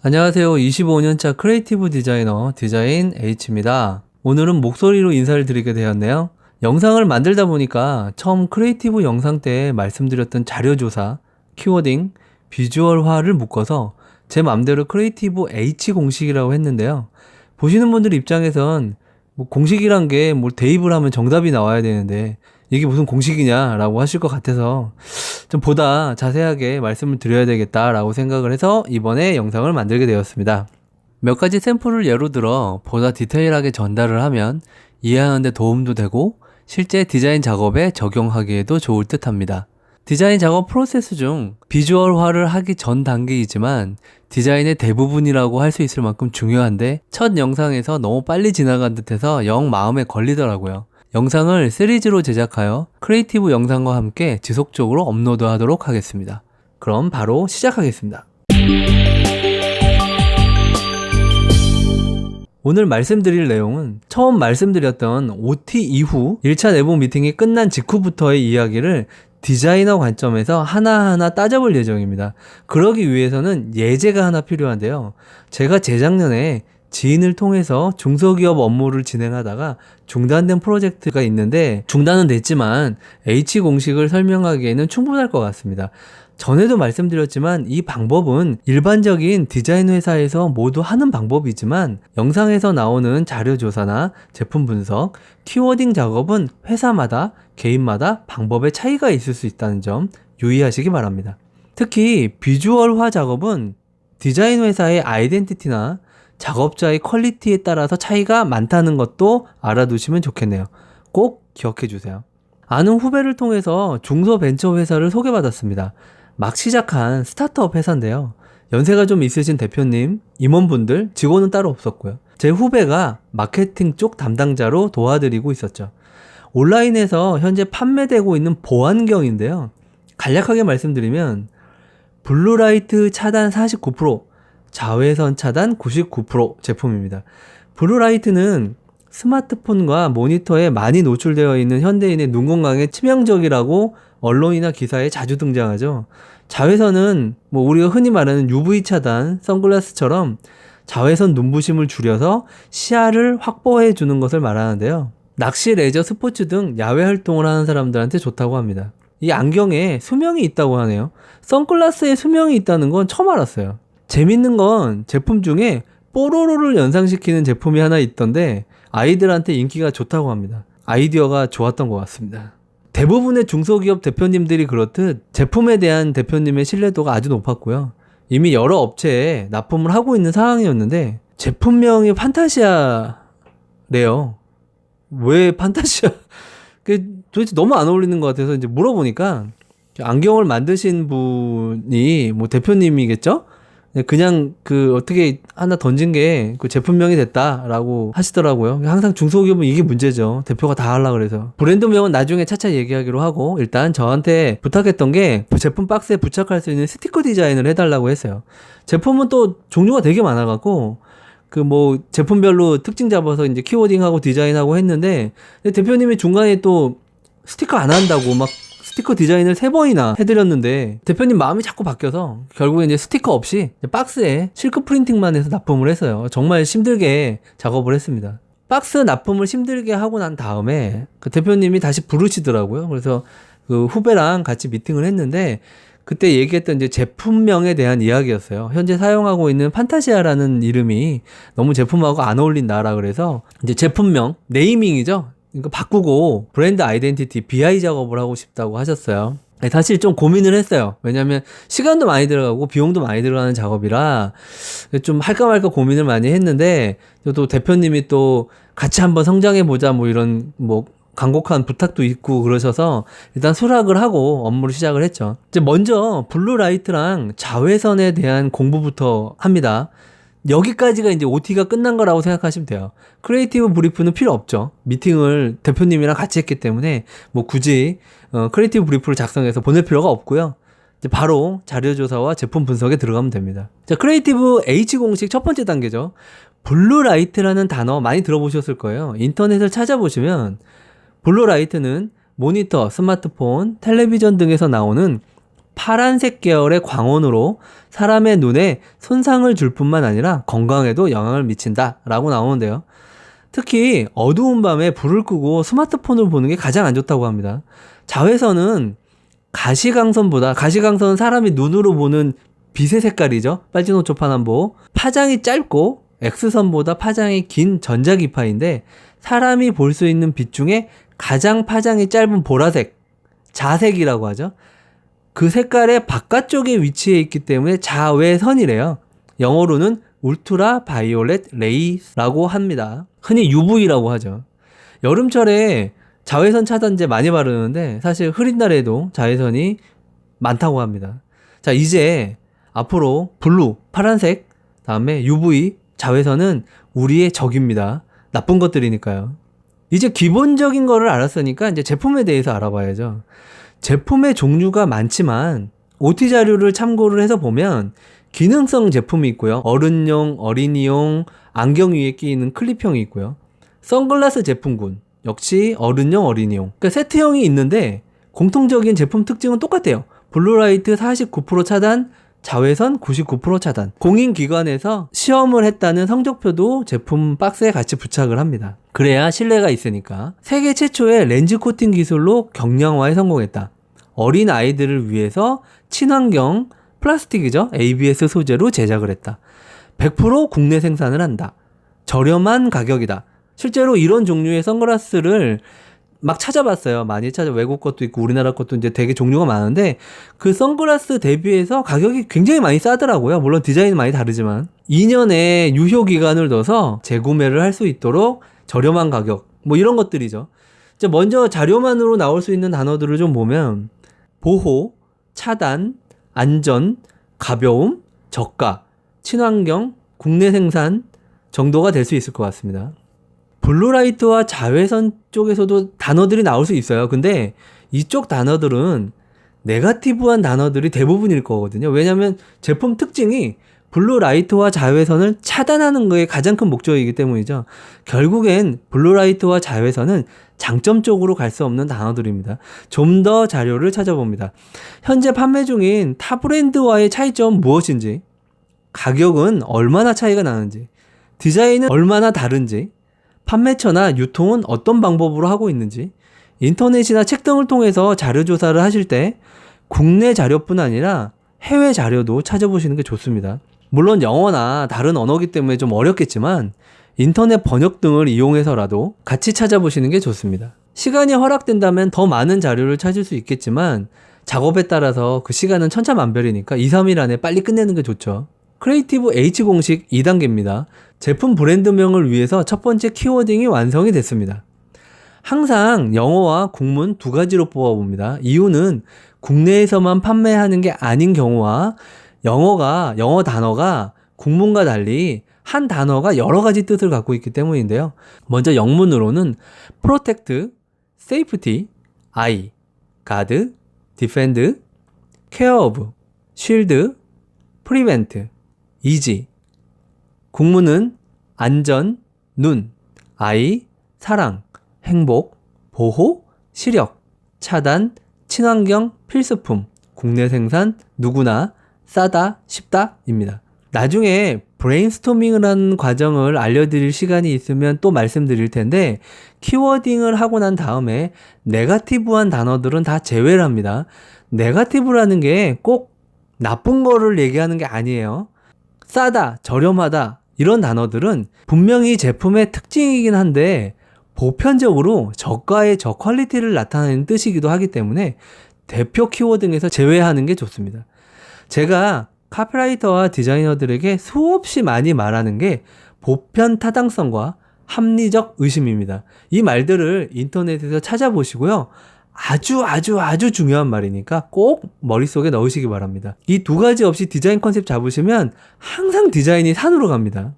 안녕하세요. 25년차 크리에이티브 디자이너 디자인 H입니다. 오늘은 목소리로 인사를 드리게 되었네요. 영상을 만들다 보니까 처음 크리에이티브 영상 때 말씀드렸던 자료조사, 키워딩, 비주얼화를 묶어서 제 맘대로 크리에이티브 H 공식이라고 했는데요. 보시는 분들 입장에선 뭐 공식이란 게 뭐 대입을 하면 정답이 나와야 되는데 이게 무슨 공식이냐라고 하실 것 같아서 좀 보다 자세하게 말씀을 드려야 되겠다라고 생각을 해서 이번에 영상을 만들게 되었습니다. 몇 가지 샘플을 예로 들어 보다 디테일하게 전달을 하면 이해하는 데 도움도 되고 실제 디자인 작업에 적용하기에도 좋을 듯 합니다. 디자인 작업 프로세스 중 비주얼화를 하기 전 단계이지만 디자인의 대부분이라고 할 수 있을 만큼 중요한데 첫 영상에서 너무 빨리 지나간 듯해서 영 마음에 걸리더라고요. 영상을 시리즈로 제작하여 크리에이티브 영상과 함께 지속적으로 업로드하도록 하겠습니다. 그럼 바로 시작하겠습니다. 오늘 말씀드릴 내용은 처음 말씀드렸던 OT 이후 1차 내부 미팅이 끝난 직후부터의 이야기를 디자이너 관점에서 하나하나 따져볼 예정입니다. 그러기 위해서는 예제가 하나 필요한데요. 제가 재작년에 지인을 통해서 중소기업 업무를 진행하다가 중단된 프로젝트가 있는데 중단은 됐지만 H 공식을 설명하기에는 충분할 것 같습니다. 전에도 말씀드렸지만 이 방법은 일반적인 디자인 회사에서 모두 하는 방법이지만 영상에서 나오는 자료조사나 제품 분석, 키워딩 작업은 회사마다 개인마다 방법의 차이가 있을 수 있다는 점 유의하시기 바랍니다. 특히 비주얼화 작업은 디자인 회사의 아이덴티티나 작업자의 퀄리티에 따라서 차이가 많다는 것도 알아두시면 좋겠네요. 꼭 기억해 주세요. 아는 후배를 통해서 중소벤처회사를 소개받았습니다. 막 시작한 스타트업 회사인데요. 연세가 좀 있으신 대표님, 임원분들, 직원은 따로 없었고요. 제 후배가 마케팅 쪽 담당자로 도와드리고 있었죠. 온라인에서 현재 판매되고 있는 보안경인데요. 간략하게 말씀드리면 블루라이트 차단 49%, 자외선 차단 99% 제품입니다. 블루라이트는 스마트폰과 모니터에 많이 노출되어 있는 현대인의 눈 건강에 치명적이라고 언론이나 기사에 자주 등장하죠. 자외선은 뭐 우리가 흔히 말하는 UV 차단, 선글라스처럼 자외선 눈부심을 줄여서 시야를 확보해 주는 것을 말하는데요. 낚시, 레저, 스포츠 등 야외 활동을 하는 사람들한테 좋다고 합니다. 이 안경에 수명이 있다고 하네요. 선글라스에 수명이 있다는 건 처음 알았어요. 재밌는 건 제품 중에 뽀로로를 연상시키는 제품이 하나 있던데 아이들한테 인기가 좋다고 합니다. 아이디어가 좋았던 것 같습니다. 대부분의 중소기업 대표님들이 그렇듯 제품에 대한 대표님의 신뢰도가 아주 높았고요. 이미 여러 업체에 납품을 하고 있는 상황이었는데 제품명이 판타시아래요. 왜 판타시아? 도대체 너무 안 어울리는 것 같아서 이제 물어보니까 안경을 만드신 분이 뭐 대표님이겠죠? 그냥 어떻게 하나 던진 게 그 제품명이 됐다라고 하시더라고요. 항상 중소기업은 이게 문제죠. 대표가 다 하려고 그래서. 브랜드명은 나중에 차차 얘기하기로 하고 일단 저한테 부탁했던 게 제품 박스에 부착할 수 있는 스티커 디자인을 해달라고 했어요. 제품은 또 종류가 되게 많아갖고 제품별로 특징 잡아서 이제 키워딩하고 디자인하고 했는데 대표님이 중간에 또 스티커 안 한다고 막 스티커 디자인을 3번이나 해드렸는데 대표님 마음이 자꾸 바뀌어서 결국에 이제 스티커 없이 박스에 실크 프린팅만 해서 납품을 했어요. 정말 힘들게 작업을 했습니다. 박스 납품을 힘들게 하고 난 다음에 그 대표님이 다시 부르시더라고요. 그래서 그 후배랑 같이 미팅을 했는데 그때 얘기했던 이제 제품명에 대한 이야기였어요. 현재 사용하고 있는 판타시아라는 이름이 너무 제품하고 안 어울린다라 그래서 이제 제품명, 네이밍이죠. 이거 바꾸고 브랜드 아이덴티티 BI 작업을 하고 싶다고 하셨어요. 사실 좀 고민을 했어요. 왜냐면 시간도 많이 들어가고 비용도 많이 들어가는 작업이라 좀 할까 말까 고민을 많이 했는데 또 대표님이 또 같이 한번 성장해보자 이런 간곡한 부탁도 있고 그러셔서 일단 수락을 하고 업무를 시작을 했죠. 이제 먼저 블루라이트랑 자외선에 대한 공부부터 합니다. 여기까지가 이제 OT가 끝난 거라고 생각하시면 돼요. 크리에이티브 브리프는 필요 없죠. 미팅을 대표님이랑 같이 했기 때문에 굳이 크리에이티브 브리프를 작성해서 보낼 필요가 없고요. 이제 바로 자료조사와 제품 분석에 들어가면 됩니다. 자, 크리에이티브 H 공식 첫 번째 단계죠. 블루라이트라는 단어 많이 들어보셨을 거예요. 인터넷을 찾아보시면 블루라이트는 모니터, 스마트폰, 텔레비전 등에서 나오는 파란색 계열의 광원으로 사람의 눈에 손상을 줄 뿐만 아니라 건강에도 영향을 미친다 라고 나오는데요. 특히 어두운 밤에 불을 끄고 스마트폰을 보는 게 가장 안 좋다고 합니다. 자외선은 가시광선은 사람이 눈으로 보는 빛의 색깔이죠. 빨진호초파남보. 파장이 짧고 X선보다 파장이 긴 전자기파인데 사람이 볼 수 있는 빛 중에 가장 파장이 짧은 보라색, 자색이라고 하죠. 그 색깔의 바깥쪽에 위치해 있기 때문에 자외선이래요. 영어로는 울트라 바이올렛 레이라고 합니다. 흔히 UV라고 하죠. 여름철에 자외선 차단제 많이 바르는데 사실 흐린 날에도 자외선이 많다고 합니다. 자, 이제 앞으로 블루, 파란색, 다음에 UV, 자외선은 우리의 적입니다. 나쁜 것들이니까요. 이제 기본적인 거를 알았으니까 이제 제품에 대해서 알아봐야죠. 제품의 종류가 많지만 OT 자료를 참고를 해서 보면 기능성 제품이 있고요. 어른용, 어린이용, 안경 위에 끼는 클립형이 있고요. 선글라스 제품군 역시 어른용, 어린이용. 그러니까 세트형이 있는데 공통적인 제품 특징은 똑같아요. 블루라이트 49% 차단, 자외선 99% 차단. 공인기관에서 시험을 했다는 성적표도 제품 박스에 같이 부착을 합니다. 그래야 신뢰가 있으니까. 세계 최초의 렌즈 코팅 기술로 경량화에 성공했다. 어린 아이들을 위해서 친환경 플라스틱이죠. ABS 소재로 제작을 했다. 100% 국내 생산을 한다. 저렴한 가격이다. 실제로 이런 종류의 선글라스를 막 찾아봤어요. 많이 외국 것도 있고 우리나라 것도 이제 되게 종류가 많은데 그 선글라스 대비해서 가격이 굉장히 많이 싸더라고요. 물론 디자인은 많이 다르지만 2년의 유효 기간을 둬서 재구매를 할 수 있도록 저렴한 가격 뭐 이런 것들이죠. 이제 먼저 자료만으로 나올 수 있는 단어들을 좀 보면 보호, 차단, 안전, 가벼움, 저가, 친환경, 국내 생산 정도가 될 수 있을 것 같습니다. 블루라이트와 자외선 쪽에서도 단어들이 나올 수 있어요. 근데 이쪽 단어들은 네거티브한 단어들이 대부분일 거거든요. 왜냐하면 제품 특징이 블루라이트와 자외선을 차단하는 거에 가장 큰 목적이기 때문이죠. 결국엔 블루라이트와 자외선은 장점 쪽으로 갈 수 없는 단어들입니다. 좀 더 자료를 찾아봅니다. 현재 판매 중인 타 브랜드와의 차이점은 무엇인지, 가격은 얼마나 차이가 나는지, 디자인은 얼마나 다른지, 판매처나 유통은 어떤 방법으로 하고 있는지, 인터넷이나 책 등을 통해서 자료 조사를 하실 때 국내 자료뿐 아니라 해외 자료도 찾아보시는 게 좋습니다. 물론 영어나 다른 언어기 때문에 좀 어렵겠지만 인터넷 번역 등을 이용해서라도 같이 찾아보시는 게 좋습니다. 시간이 허락된다면 더 많은 자료를 찾을 수 있겠지만 작업에 따라서 그 시간은 천차만별이니까 2, 3일 안에 빨리 끝내는 게 좋죠. 크리에이티브 H 공식 2단계입니다. 제품 브랜드명을 위해서 첫 번째 키워딩이 완성이 됐습니다. 항상 영어와 국문 두 가지로 뽑아봅니다. 이유는 국내에서만 판매하는 게 아닌 경우와 영어 단어가 국문과 달리 한 단어가 여러 가지 뜻을 갖고 있기 때문인데요. 먼저 영문으로는 protect, safety, eye, guard, defend, care of, shield, prevent, easy. 국문은 안전, 눈, 아이, 사랑, 행복, 보호, 시력, 차단, 친환경, 필수품, 국내 생산, 누구나, 싸다, 쉽다입니다. 나중에 브레인스토밍을 하는 과정을 알려드릴 시간이 있으면 또 말씀드릴 텐데 키워딩을 하고 난 다음에 네거티브한 단어들은 다 제외를 합니다. 네거티브라는 게 꼭 나쁜 거를 얘기하는 게 아니에요. 싸다, 저렴하다 이런 단어들은 분명히 제품의 특징이긴 한데 보편적으로 저가의 저퀄리티를 나타내는 뜻이기도 하기 때문에 대표 키워드에서 제외하는 게 좋습니다. 제가 카피라이터와 디자이너들에게 수없이 많이 말하는 게 보편 타당성과 합리적 의심입니다. 이 말들을 인터넷에서 찾아보시고요. 아주 중요한 말이니까 꼭 머릿속에 넣으시기 바랍니다. 이 두 가지 없이 디자인 컨셉 잡으시면 항상 디자인이 산으로 갑니다.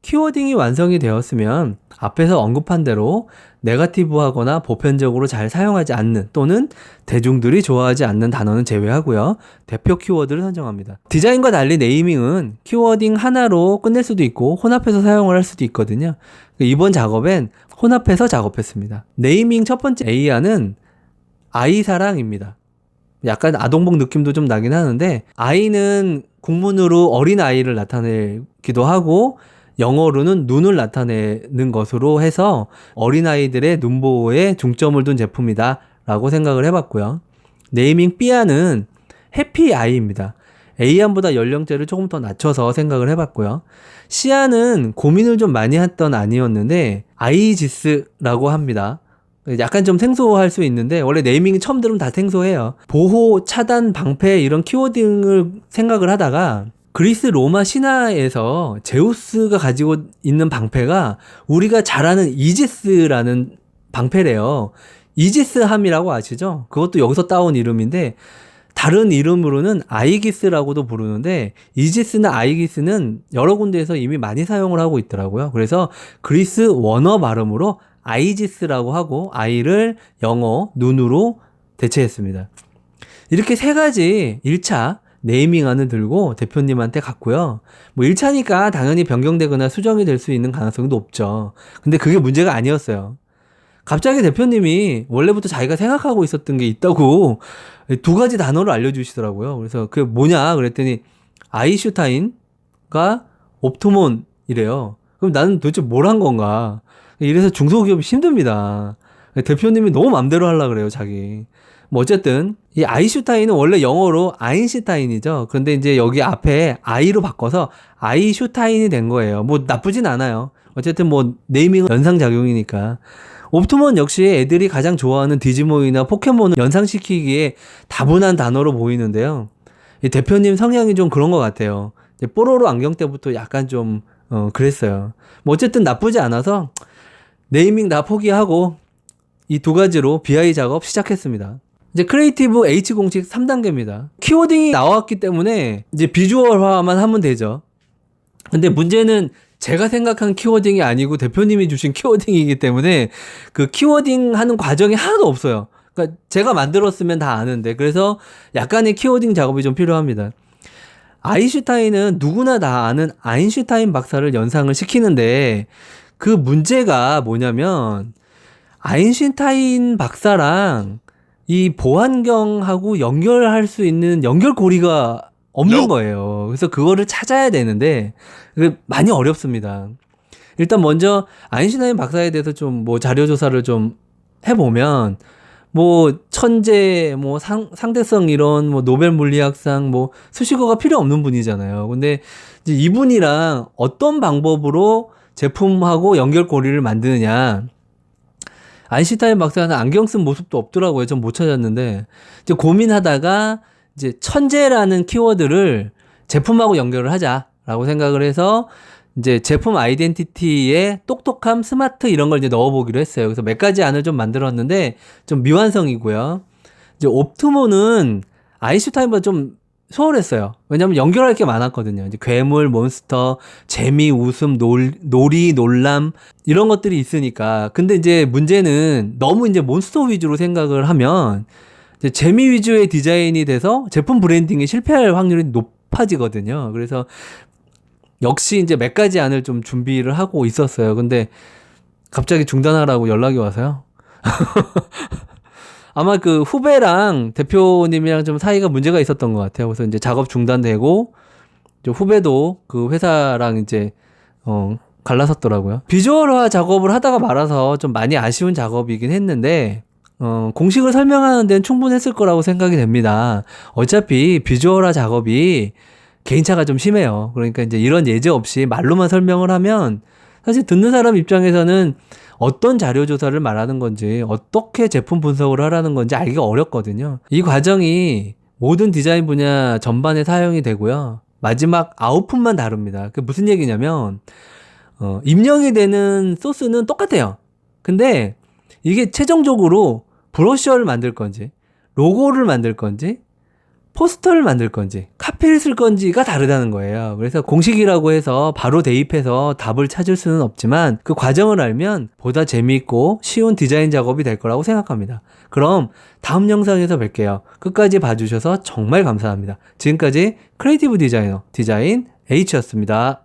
키워딩이 완성이 되었으면 앞에서 언급한 대로 네거티브하거나 보편적으로 잘 사용하지 않는 또는 대중들이 좋아하지 않는 단어는 제외하고요. 대표 키워드를 선정합니다. 디자인과 달리 네이밍은 키워딩 하나로 끝낼 수도 있고 혼합해서 사용을 할 수도 있거든요. 이번 작업엔 혼합해서 작업했습니다. 네이밍 첫 번째 AR은 아이사랑입니다. 약간 아동복 느낌도 좀 나긴 하는데, 아이는 국문으로 어린 아이를 나타내기도 하고 영어로는 눈을 나타내는 것으로 해서 어린아이들의 눈보호에 중점을 둔 제품이다 라고 생각을 해봤고요. 네이밍 삐아는 해피아이입니다. A안보다 연령대를 조금 더 낮춰서 생각을 해봤고요. C안은 고민을 좀 많이 했던 안이었는데 아이지스라고 합니다. 약간 좀 생소할 수 있는데 원래 네이밍 처음 들으면 다 생소해요. 보호, 차단, 방패 이런 키워딩을 생각을 하다가 그리스 로마 신화에서 제우스가 가지고 있는 방패가 우리가 잘 아는 이지스라는 방패래요. 이지스함이라고 아시죠? 그것도 여기서 따온 이름인데 다른 이름으로는 아이기스라고도 부르는데 이지스나 아이기스는 여러 군데에서 이미 많이 사용을 하고 있더라고요. 그래서 그리스 원어 발음으로 아이지스라고 하고 아이를 영어 눈으로 대체했습니다. 이렇게 세 가지 1차 네이밍안을 들고 대표님한테 갔고요. 뭐 1차니까 당연히 변경되거나 수정이 될 수 있는 가능성도 높죠. 근데 그게 문제가 아니었어요. 갑자기 대표님이 원래부터 자기가 생각하고 있었던 게 있다고 두 가지 단어를 알려주시더라고요. 그래서 그게 뭐냐 그랬더니 아인슈타인과 옵토몬이래요. 그럼 나는 도대체 뭘 한 건가? 이래서 중소기업이 힘듭니다. 대표님이 너무 맘대로 하려고 그래요, 자기. 뭐 어쨌든 이 아인슈타인은 원래 영어로 아인슈타인이죠. 그런데 이제 여기 앞에 아이로 바꿔서 아이슈타인이 된 거예요. 뭐 나쁘진 않아요. 어쨌든 뭐 네이밍은 연상작용이니까. 옵토몬 역시 애들이 가장 좋아하는 디지몬이나 포켓몬을 연상시키기에 다분한 단어로 보이는데요. 이 대표님 성향이 좀 그런 것 같아요. 뽀로로 안경 때부터 약간 좀 그랬어요. 뭐 어쨌든 나쁘지 않아서 네이밍 다 포기하고 이 두 가지로 BI 작업 시작했습니다. 이제 크리에이티브 H 공식 3단계입니다. 키워딩이 나왔기 때문에 이제 비주얼화만 하면 되죠. 근데 문제는 제가 생각한 키워딩이 아니고 대표님이 주신 키워딩이기 때문에 그 키워딩 하는 과정이 하나도 없어요. 그러니까 제가 만들었으면 다 아는데 그래서 약간의 키워딩 작업이 좀 필요합니다. 아인슈타인은 누구나 다 아는 아인슈타인 박사를 연상을 시키는데 그 문제가 뭐냐면 아인슈타인 박사랑 이 보안경하고 연결할 수 있는 연결고리가 없는 거예요. 그래서 그거를 찾아야 되는데 그게 많이 어렵습니다. 일단 먼저 아인슈타인 박사에 대해서 좀 뭐 자료 조사를 좀 해보면 뭐 천재, 뭐 상대성 이론, 뭐 노벨 물리학상, 뭐 수식어가 필요 없는 분이잖아요. 근데 이제 이분이랑 어떤 방법으로 제품하고 연결고리를 만드느냐. 아인슈타인 박사는 안경 쓴 모습도 없더라고요. 전 못 찾았는데 이제 고민하다가 이제 천재라는 키워드를 제품하고 연결을 하자라고 생각을 해서 이제 제품 아이덴티티에 똑똑함, 스마트 이런 걸 이제 넣어보기로 했어요. 그래서 몇 가지 안을 좀 만들었는데 좀 미완성이고요. 이제 옵티모는 아인슈타인보다 좀 수월했어요. 왜냐면 연결할 게 많았거든요. 이제 괴물, 몬스터, 재미, 웃음, 놀이, 놀람 이런 것들이 있으니까. 근데 이제 문제는 너무 이제 몬스터 위주로 생각을 하면 이제 재미 위주의 디자인이 돼서 제품 브랜딩이 실패할 확률이 높아지거든요. 그래서 역시 이제 몇 가지 안을 좀 준비를 하고 있었어요. 근데 갑자기 중단하라고 연락이 와서요. 아마 그 후배랑 대표님이랑 좀 사이가 문제가 있었던 것 같아요. 그래서 이제 작업 중단되고 이제 후배도 그 회사랑 이제 갈라섰더라고요. 비주얼화 작업을 하다가 말아서 좀 많이 아쉬운 작업이긴 했는데 공식을 설명하는 데는 충분했을 거라고 생각이 됩니다. 어차피 비주얼화 작업이 개인차가 좀 심해요. 그러니까 이제 이런 예제 없이 말로만 설명을 하면 사실 듣는 사람 입장에서는 어떤 자료 조사를 말하는 건지 어떻게 제품 분석을 하라는 건지 알기가 어렵거든요. 이 과정이 모든 디자인 분야 전반에 사용이 되고요. 마지막 아웃풋만 다릅니다. 그게 무슨 얘기냐면 입력이 되는 소스는 똑같아요. 근데 이게 최종적으로 브로셔를 만들 건지 로고를 만들 건지 포스터를 만들 건지 카피를 쓸 건지가 다르다는 거예요. 그래서 공식이라고 해서 바로 대입해서 답을 찾을 수는 없지만 그 과정을 알면 보다 재미있고 쉬운 디자인 작업이 될 거라고 생각합니다. 그럼 다음 영상에서 뵐게요. 끝까지 봐주셔서 정말 감사합니다. 지금까지 크리에이티브 디자이너 디자인 H였습니다.